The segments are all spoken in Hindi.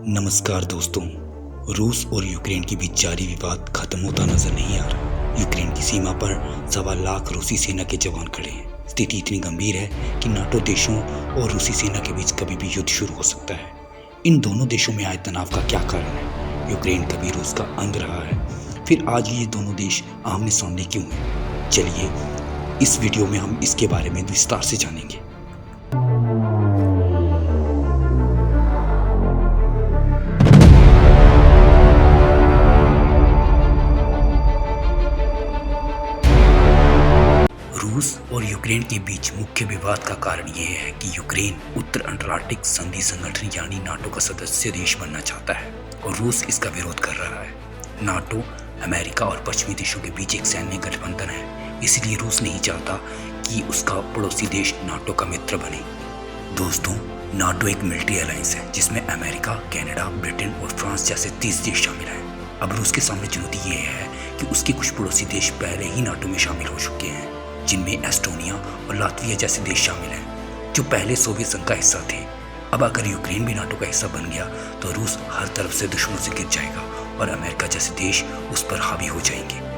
नमस्कार दोस्तों। रूस और यूक्रेन के बीच जारी विवाद खत्म होता नजर नहीं आ रहा। यूक्रेन की सीमा पर 1.25 रूसी सेना के जवान खड़े हैं। स्थिति इतनी गंभीर है कि नाटो देशों और रूसी सेना के बीच कभी भी युद्ध शुरू हो सकता है। इन दोनों देशों में आए तनाव का क्या कारण है? यूक्रेन कभी रूस का अंग रहा है, फिर आज ये दोनों देश आमने सामने क्यों हैं? चलिए इस वीडियो में हम इसके बारे में विस्तार से जानेंगे। रूस और यूक्रेन के बीच मुख्य विवाद का कारण यह है कि यूक्रेन उत्तर अटलांटिक संधि संगठन यानी नाटो का सदस्य देश बनना चाहता है और रूस इसका विरोध कर रहा है। नाटो अमेरिका और पश्चिमी देशों के बीच एक सैन्य गठबंधन है, इसलिए रूस नहीं चाहता कि उसका पड़ोसी देश नाटो का मित्र बने। दोस्तों, नाटो एक मिलिट्री अलायंस है जिसमें अमेरिका, कनाडा, ब्रिटेन और फ्रांस जैसे 30 देश शामिल हैं। अब रूस के सामने चुनौती ये है कि उसके कुछ पड़ोसी देश पहले ही नाटो में शामिल हो चुके हैं, जिनमें एस्टोनिया और लातविया जैसे देश शामिल हैं, जो पहले सोवियत संघ का हिस्सा थे। अब अगर यूक्रेन भी नाटो का हिस्सा बन गया तो रूस हर तरफ से दुश्मनों से घिर जाएगा और अमेरिका जैसे देश उस पर हावी हो जाएंगे।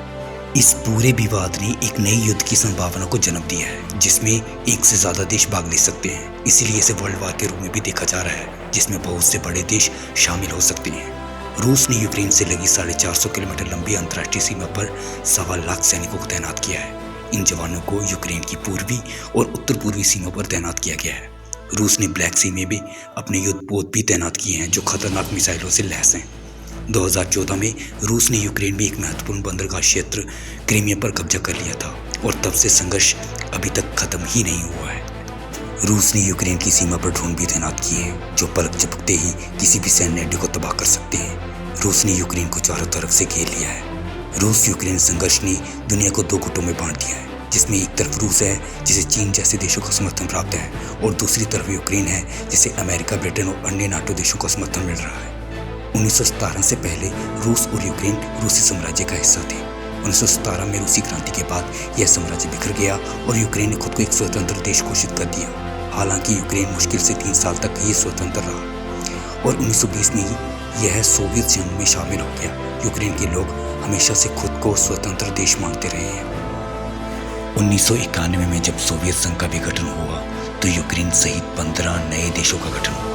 इस पूरे विवाद ने एक नई युद्ध की संभावना को जन्म दिया है, जिसमें एक से ज्यादा देश भाग ले सकते हैं। इसीलिए इसे वर्ल्ड वॉर के रूप में भी देखा जा रहा है, जिसमें बहुत से बड़े देश शामिल हो सकते हैं। रूस ने यूक्रेन से लगी 450 किलोमीटर लंबी अंतर्राष्ट्रीय सीमा पर 1.25 लाख सैनिकों को तैनात किया है। इन जवानों को यूक्रेन की पूर्वी और उत्तर पूर्वी सीमा पर तैनात किया गया है। रूस ने ब्लैक सी में भी अपने युद्धपोत भी तैनात किए हैं, जो खतरनाक मिसाइलों से लैस हैं। 2014 में रूस ने यूक्रेन में एक महत्वपूर्ण बंदरगाह क्षेत्र क्रीमिया पर कब्जा कर लिया था और तब से संघर्ष अभी तक खत्म ही नहीं हुआ है। रूस ने यूक्रेन की सीमा पर ड्रोन भी तैनात किए हैं, जो पलक झपकते ही किसी भी सैन्य अड्डे को तबाह कर सकते हैं। रूस ने यूक्रेन को चारों तरफ से घेर लिया है। रूस यूक्रेन संघर्ष ने दुनिया को दो गुटों में बांट दिया है, जिसमें एक तरफ रूस है जिसे चीन जैसे देशों का समर्थन प्राप्त है, और दूसरी तरफ यूक्रेन है जिसे अमेरिका, ब्रिटेन और अन्य नाटो देशों का समर्थन मिल रहा है। 1917 से पहले रूस और यूक्रेन रूसी साम्राज्य का हिस्सा थे। 1917 में रूसी क्रांति के बाद यह साम्राज्य बिखर गया और यूक्रेन ने खुद को एक स्वतंत्र देश घोषित कर दिया। हालांकि यूक्रेन मुश्किल से 3 साल तक ही स्वतंत्र रहा और 1920 में यह सोवियत संघ में शामिल हो गया। यूक्रेन के लोग हमेशा से खुद को स्वतंत्र देश मानते रहे हैं। 1991 में जब सोवियत संघ का विघटन हुआ तो यूक्रेन सहित 15 नए देशों का गठन हुआ।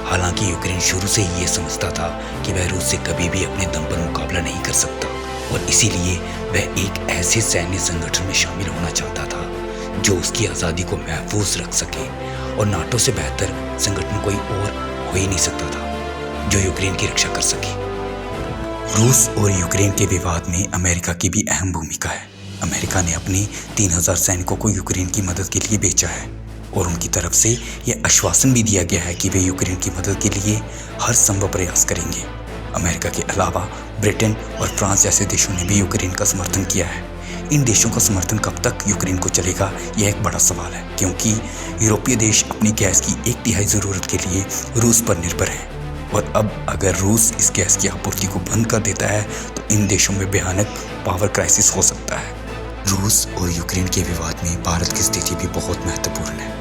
हालांकि यूक्रेन शुरू से ही यह समझता था कि वह रूस से कभी भी अपने दम पर मुकाबला नहीं कर सकता और इसीलिए वह एक ऐसे सैन्य संगठन में शामिल होना चाहता था जो उसकी आज़ादी को महफूज रख सके, और नाटो से बेहतर संगठन कोई और हो ही नहीं सकता था जो यूक्रेन की रक्षा कर सके। रूस और यूक्रेन के विवाद में अमेरिका की भी अहम भूमिका है। अमेरिका ने अपने 3000 सैनिकों को यूक्रेन की मदद के लिए भेजा है और उनकी तरफ से यह आश्वासन भी दिया गया है कि वे यूक्रेन की मदद के लिए हर संभव प्रयास करेंगे। अमेरिका के अलावा ब्रिटेन और फ्रांस जैसे देशों ने भी यूक्रेन का समर्थन किया है। इन देशों का समर्थन कब तक यूक्रेन को चलेगा, यह एक बड़ा सवाल है, क्योंकि यूरोपीय देश अपनी गैस की 1/3 ज़रूरत के लिए रूस पर निर्भर है और अब अगर रूस इस गैस की आपूर्ति को बंद कर देता है तो इन देशों में भयानक पावर क्राइसिस हो सकता है। रूस और यूक्रेन के विवाद में भारत की स्थिति भी बहुत महत्वपूर्ण है।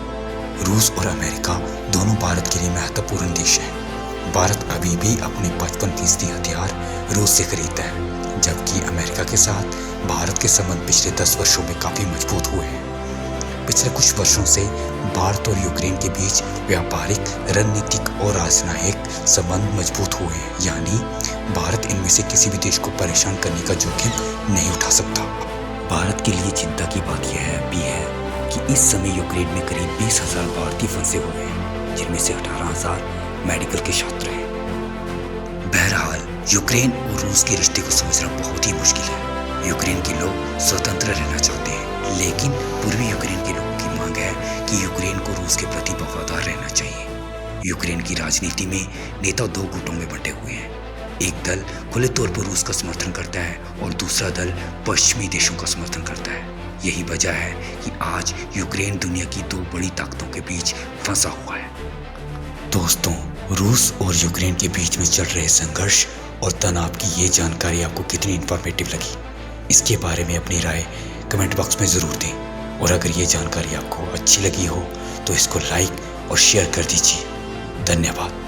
रूस और अमेरिका दोनों भारत के लिए महत्वपूर्ण देश हैं। भारत अभी भी अपने 55% हथियार रूस से खरीदता है, जबकि अमेरिका के साथ भारत के संबंध पिछले 10 वर्षों में काफ़ी मजबूत हुए हैं। पिछले कुछ वर्षों से भारत और यूक्रेन के बीच व्यापारिक, रणनीतिक और राजनयिक संबंध मजबूत हुए हैं, यानी भारत इनमें से किसी भी देश को परेशान करने का जोखिम नहीं उठा सकता। भारत के लिए चिंता की बात यह भी है कि इस समय यूक्रेन में करीब 20,000 भारतीय फंसे हुए हैं, जिनमें से 18,000 मेडिकल के छात्र हैं। बहरहाल यूक्रेन और रूस के रिश्ते को समझना बहुत ही मुश्किल है। यूक्रेन के लोग स्वतंत्र रहना चाहते हैं, लेकिन पूर्वी यूक्रेन के लोगों की मांग है कि यूक्रेन को रूस के प्रति वफादार रहना चाहिए। यूक्रेन की राजनीति में नेता 2 गुटों में बंटे हुए हैं। एक दल खुले तौर पर रूस का समर्थन करता है और दूसरा दल पश्चिमी देशों का समर्थन करता है। यही वजह है कि आज यूक्रेन दुनिया की 2 बड़ी ताकतों के बीच फंसा हुआ है। दोस्तों, रूस और यूक्रेन के बीच में चल रहे संघर्ष और तनाव की ये जानकारी आपको कितनी इन्फॉर्मेटिव लगी, इसके बारे में अपनी राय कमेंट बॉक्स में ज़रूर दें। और अगर ये जानकारी आपको अच्छी लगी हो तो इसको लाइक और शेयर कर दीजिए। धन्यवाद।